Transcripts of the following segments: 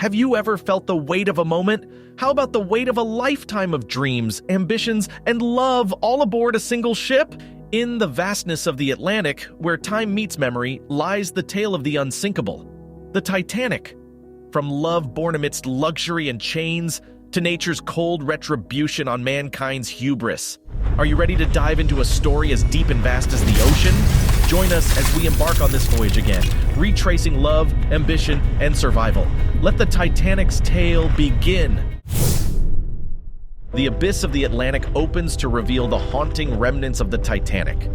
Have you ever felt the weight of a moment? How about the weight of a lifetime of dreams, ambitions, and love all aboard a single ship? In the vastness of the Atlantic, where time meets memory, lies the tale of the unsinkable, the Titanic. From love born amidst luxury and chains, to nature's cold retribution on mankind's hubris. Are you ready to dive into a story as deep and vast as the ocean? Join us as we embark on this voyage again, retracing love, ambition, and survival. Let the Titanic's tale begin. The abyss of the Atlantic opens to reveal the haunting remnants of the Titanic.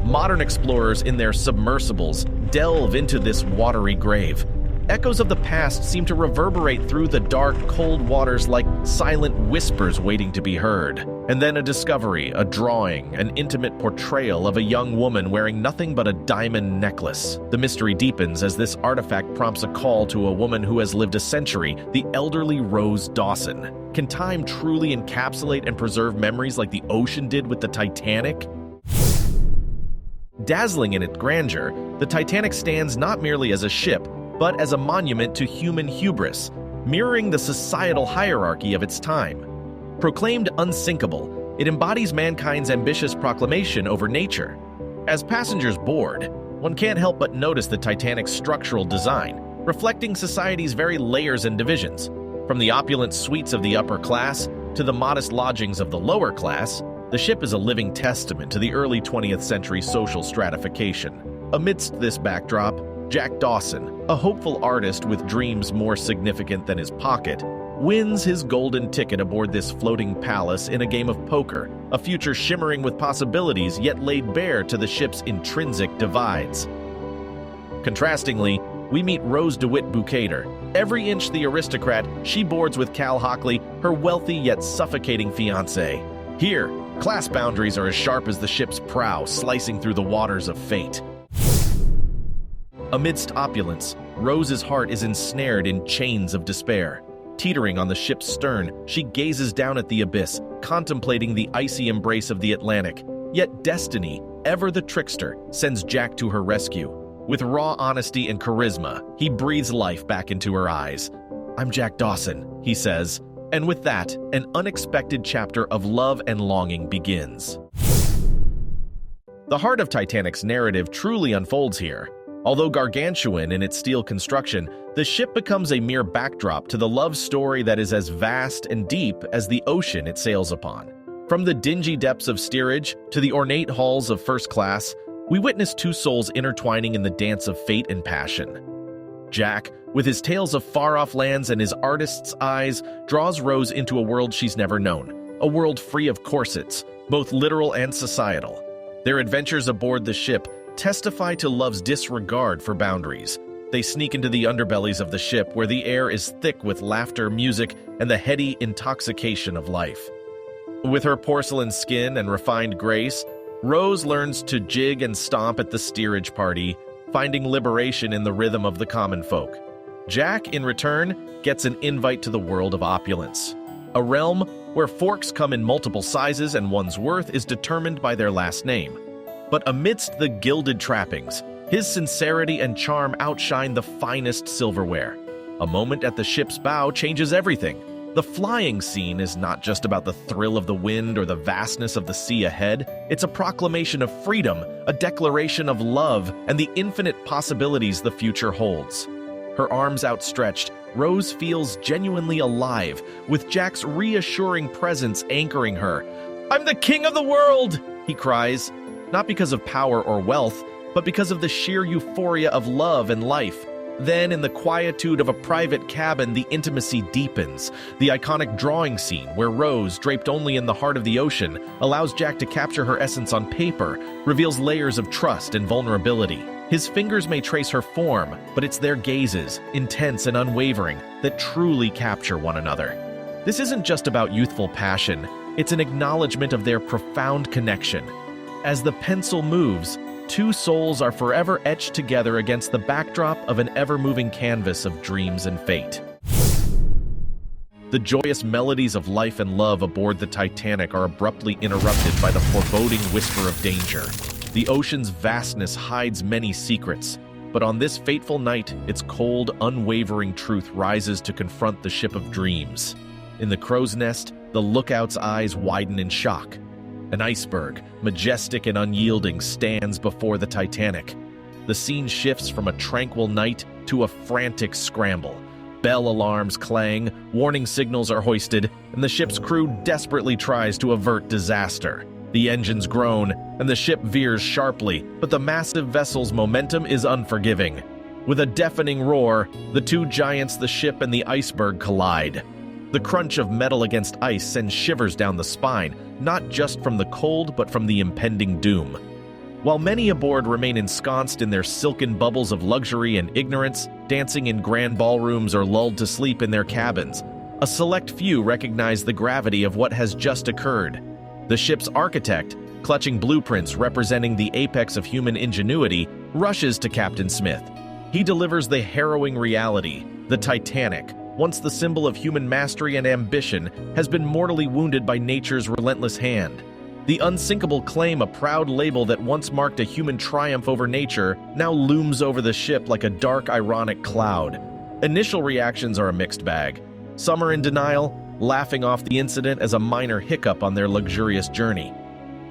Modern explorers in their submersibles delve into this watery grave. Echoes of the past seem to reverberate through the dark, cold waters like silent whispers waiting to be heard. And then a discovery, a drawing, an intimate portrayal of a young woman wearing nothing but a diamond necklace. The mystery deepens as this artifact prompts a call to a woman who has lived a century, the elderly Rose Dawson. Can time truly encapsulate and preserve memories like the ocean did with the Titanic? Dazzling in its grandeur, the Titanic stands not merely as a ship, but as a monument to human hubris, mirroring the societal hierarchy of its time. Proclaimed unsinkable, it embodies mankind's ambitious proclamation over nature. As passengers board, one can't help but notice the Titanic's structural design, reflecting society's very layers and divisions. From the opulent suites of the upper class to the modest lodgings of the lower class, the ship is a living testament to the early 20th century social stratification. Amidst this backdrop, Jack Dawson, a hopeful artist with dreams more significant than his pocket, wins his golden ticket aboard this floating palace in a game of poker, a future shimmering with possibilities yet laid bare to the ship's intrinsic divides. Contrastingly, we meet Rose DeWitt Bukater. Every inch the aristocrat, she boards with Cal Hockley, her wealthy yet suffocating fiancé. Here, class boundaries are as sharp as the ship's prow, slicing through the waters of fate. Amidst opulence, Rose's heart is ensnared in chains of despair. Teetering on the ship's stern, she gazes down at the abyss, contemplating the icy embrace of the Atlantic. Yet destiny, ever the trickster, sends Jack to her rescue. With raw honesty and charisma, he breathes life back into her eyes. "I'm Jack Dawson," he says. And with that, an unexpected chapter of love and longing begins. The heart of Titanic's narrative truly unfolds here. Although gargantuan in its steel construction, the ship becomes a mere backdrop to the love story that is as vast and deep as the ocean it sails upon. From the dingy depths of steerage to the ornate halls of first class, we witness two souls intertwining in the dance of fate and passion. Jack, with his tales of far-off lands and his artist's eyes, draws Rose into a world she's never known, a world free of corsets, both literal and societal. Their adventures aboard the ship testify to love's disregard for boundaries. They sneak into the underbellies of the ship where the air is thick with laughter, music, and the heady intoxication of life. With her porcelain skin and refined grace, Rose learns to jig and stomp at the steerage party, finding liberation in the rhythm of the common folk. Jack, in return, gets an invite to the world of opulence, a realm where forks come in multiple sizes and one's worth is determined by their last name. But amidst the gilded trappings, his sincerity and charm outshine the finest silverware. A moment at the ship's bow changes everything. The flying scene is not just about the thrill of the wind or the vastness of the sea ahead. It's a proclamation of freedom, a declaration of love, and the infinite possibilities the future holds. Her arms outstretched, Rose feels genuinely alive, with Jack's reassuring presence anchoring her. "I'm the king of the world!" he cries. Not because of power or wealth, but because of the sheer euphoria of love and life. Then, in the quietude of a private cabin, the intimacy deepens. The iconic drawing scene, where Rose, draped only in the heart of the ocean, allows Jack to capture her essence on paper, reveals layers of trust and vulnerability. His fingers may trace her form, but it's their gazes, intense and unwavering, that truly capture one another. This isn't just about youthful passion, it's an acknowledgement of their profound connection. As the pencil moves, two souls are forever etched together against the backdrop of an ever-moving canvas of dreams and fate. The joyous melodies of life and love aboard the Titanic are abruptly interrupted by the foreboding whisper of danger. The ocean's vastness hides many secrets, but on this fateful night, its cold, unwavering truth rises to confront the ship of dreams. In the crow's nest, the lookout's eyes widen in shock. An iceberg, majestic and unyielding, stands before the Titanic. The scene shifts from a tranquil night to a frantic scramble. Bell alarms clang, warning signals are hoisted, and the ship's crew desperately tries to avert disaster. The engines groan, and the ship veers sharply, but the massive vessel's momentum is unforgiving. With a deafening roar, the two giants, the ship and the iceberg, collide. The crunch of metal against ice sends shivers down the spine, not just from the cold, but from the impending doom. While many aboard remain ensconced in their silken bubbles of luxury and ignorance, dancing in grand ballrooms or lulled to sleep in their cabins, a select few recognize the gravity of what has just occurred. The ship's architect, clutching blueprints representing the apex of human ingenuity, rushes to Captain Smith. He delivers the harrowing reality. The Titanic, once the symbol of human mastery and ambition, has been mortally wounded by nature's relentless hand. The unsinkable claim, a proud label that once marked a human triumph over nature, now looms over the ship like a dark, ironic cloud. Initial reactions are a mixed bag. Some are in denial, laughing off the incident as a minor hiccup on their luxurious journey.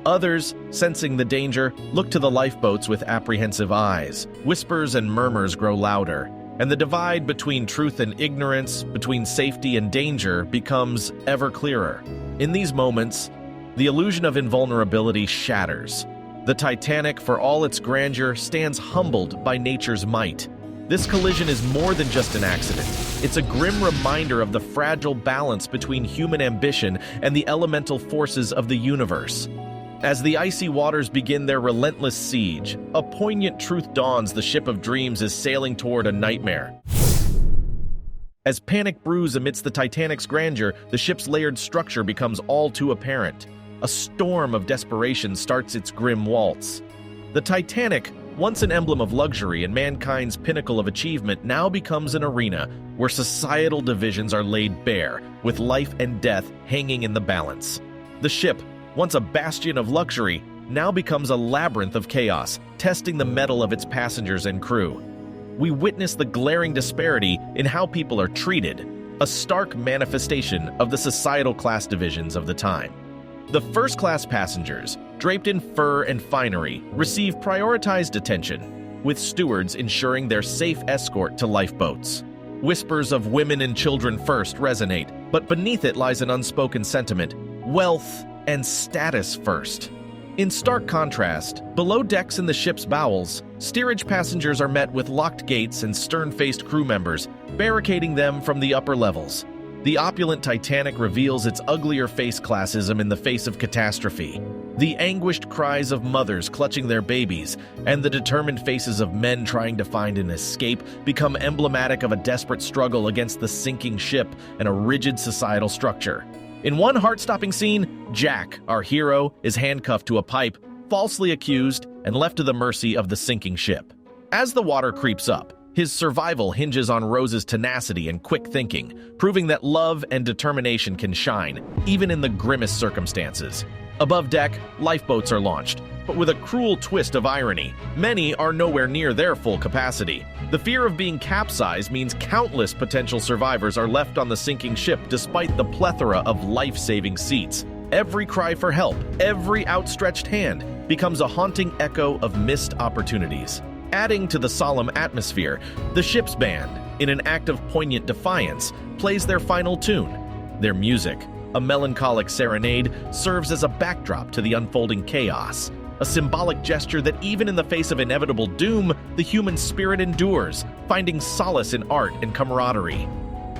Others, sensing the danger, look to the lifeboats with apprehensive eyes. Whispers and murmurs grow louder, and the divide between truth and ignorance, between safety and danger, becomes ever clearer. In these moments, the illusion of invulnerability shatters. The Titanic, for all its grandeur, stands humbled by nature's might. This collision is more than just an accident. It's a grim reminder of the fragile balance between human ambition and the elemental forces of the universe. As the icy waters begin their relentless siege, a poignant truth dawns: the ship of dreams is sailing toward a nightmare. As panic brews amidst the Titanic's grandeur, the ship's layered structure becomes all too apparent. A storm of desperation starts its grim waltz. The Titanic, once an emblem of luxury and mankind's pinnacle of achievement, now becomes an arena where societal divisions are laid bare, with life and death hanging in the balance. The ship, once a bastion of luxury, now becomes a labyrinth of chaos, testing the mettle of its passengers and crew. We witness the glaring disparity in how people are treated, a stark manifestation of the societal class divisions of the time. The first-class passengers, draped in fur and finery, receive prioritized attention, with stewards ensuring their safe escort to lifeboats. Whispers of women and children first resonate, but beneath it lies an unspoken sentiment: wealth and status first. In stark contrast, below decks in the ship's bowels, steerage passengers are met with locked gates and stern-faced crew members, barricading them from the upper levels. The opulent Titanic reveals its uglier face classism in the face of catastrophe. The anguished cries of mothers clutching their babies and the determined faces of men trying to find an escape become emblematic of a desperate struggle against the sinking ship and a rigid societal structure. In one heart-stopping scene, Jack, our hero, is handcuffed to a pipe, falsely accused, and left to the mercy of the sinking ship. As the water creeps up, his survival hinges on Rose's tenacity and quick thinking, proving that love and determination can shine, even in the grimmest circumstances. Above deck, lifeboats are launched, but with a cruel twist of irony. Many are nowhere near their full capacity. The fear of being capsized means countless potential survivors are left on the sinking ship despite the plethora of life-saving seats. Every cry for help, every outstretched hand, becomes a haunting echo of missed opportunities. Adding to the solemn atmosphere, the ship's band, in an act of poignant defiance, plays their final tune. Their music, a melancholic serenade, serves as a backdrop to the unfolding chaos, a symbolic gesture that even in the face of inevitable doom, the human spirit endures, finding solace in art and camaraderie.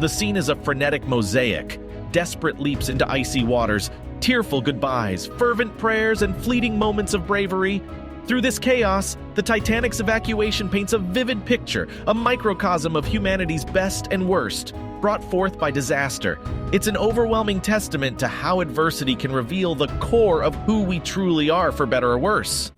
The scene is a frenetic mosaic, desperate leaps into icy waters, tearful goodbyes, fervent prayers, and fleeting moments of bravery. Through this chaos, the Titanic's evacuation paints a vivid picture, a microcosm of humanity's best and worst, brought forth by disaster. It's an overwhelming testament to how adversity can reveal the core of who we truly are, for better or worse.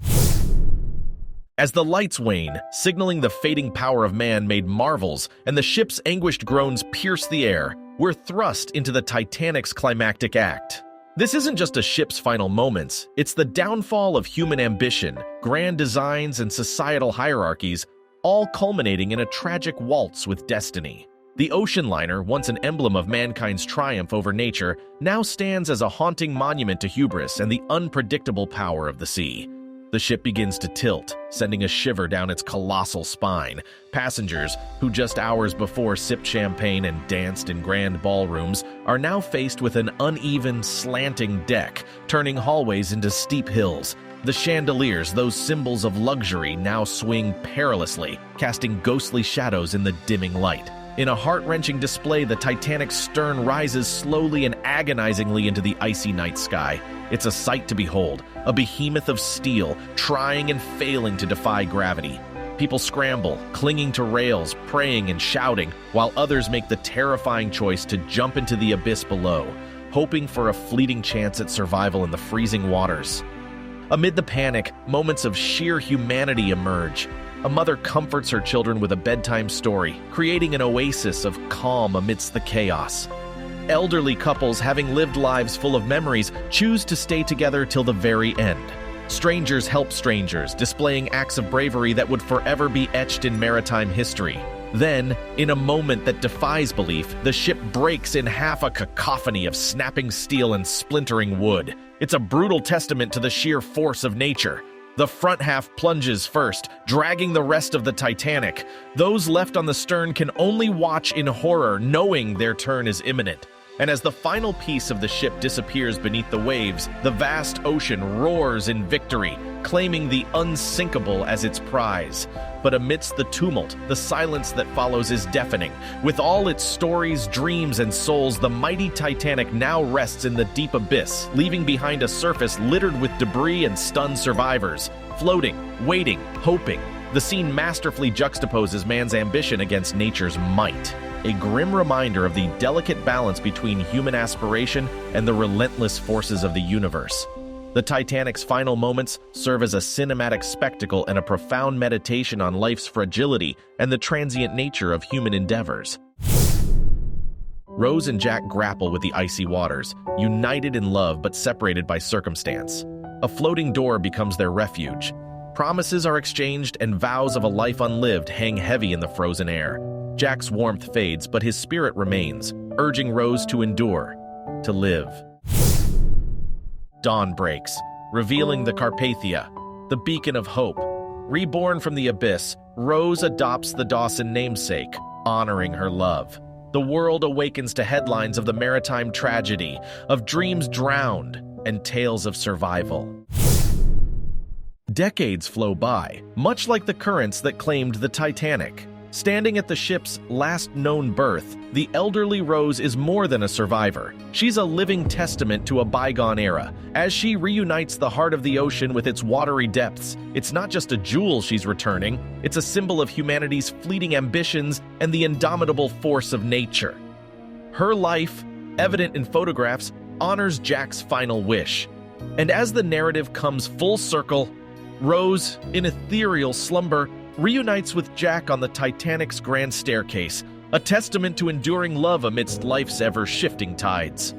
As the lights wane, signaling the fading power of man-made marvels, and the ship's anguished groans pierce the air, we're thrust into the Titanic's climactic act. This isn't just a ship's final moments, it's the downfall of human ambition, grand designs, and societal hierarchies, all culminating in a tragic waltz with destiny. The ocean liner, once an emblem of mankind's triumph over nature, now stands as a haunting monument to hubris and the unpredictable power of the sea. The ship begins to tilt, sending a shiver down its colossal spine. Passengers, who just hours before sipped champagne and danced in grand ballrooms, are now faced with an uneven, slanting deck, turning hallways into steep hills. The chandeliers, those symbols of luxury, now swing perilously, casting ghostly shadows in the dimming light. In a heart-wrenching display, the Titanic's stern rises slowly and agonizingly into the icy night sky. It's a sight to behold, a behemoth of steel, trying and failing to defy gravity. People scramble, clinging to rails, praying and shouting, while others make the terrifying choice to jump into the abyss below, hoping for a fleeting chance at survival in the freezing waters. Amid the panic, moments of sheer humanity emerge. A mother comforts her children with a bedtime story, creating an oasis of calm amidst the chaos. Elderly couples, having lived lives full of memories, choose to stay together till the very end. Strangers help strangers, displaying acts of bravery that would forever be etched in maritime history. Then, in a moment that defies belief, the ship breaks in half, a cacophony of snapping steel and splintering wood. It's a brutal testament to the sheer force of nature. The front half plunges first, dragging the rest of the Titanic. Those left on the stern can only watch in horror, knowing their turn is imminent. And as the final piece of the ship disappears beneath the waves, the vast ocean roars in victory, claiming the unsinkable as its prize. But amidst the tumult, the silence that follows is deafening. With all its stories, dreams, and souls, the mighty Titanic now rests in the deep abyss, leaving behind a surface littered with debris and stunned survivors. Floating, waiting, hoping. The scene masterfully juxtaposes man's ambition against nature's might. A grim reminder of the delicate balance between human aspiration and the relentless forces of the universe. The Titanic's final moments serve as a cinematic spectacle and a profound meditation on life's fragility and the transient nature of human endeavors. Rose and Jack grapple with the icy waters, united in love but separated by circumstance. A floating door becomes their refuge. Promises are exchanged and vows of a life unlived hang heavy in the frozen air. Jack's warmth fades, but his spirit remains, urging Rose to endure, to live. Dawn breaks, revealing the Carpathia, the beacon of hope. Reborn from the abyss, Rose adopts the Dawson namesake, honoring her love. The world awakens to headlines of the maritime tragedy, of dreams drowned, and tales of survival. Decades flow by, much like the currents that claimed the Titanic. Standing at the ship's last known berth, the elderly Rose is more than a survivor. She's a living testament to a bygone era. As she reunites the heart of the ocean with its watery depths, it's not just a jewel she's returning, it's a symbol of humanity's fleeting ambitions and the indomitable force of nature. Her life, evident in photographs, honors Jack's final wish. And as the narrative comes full circle, Rose, in ethereal slumber, reunites with Jack on the Titanic's grand staircase, a testament to enduring love amidst life's ever-shifting tides.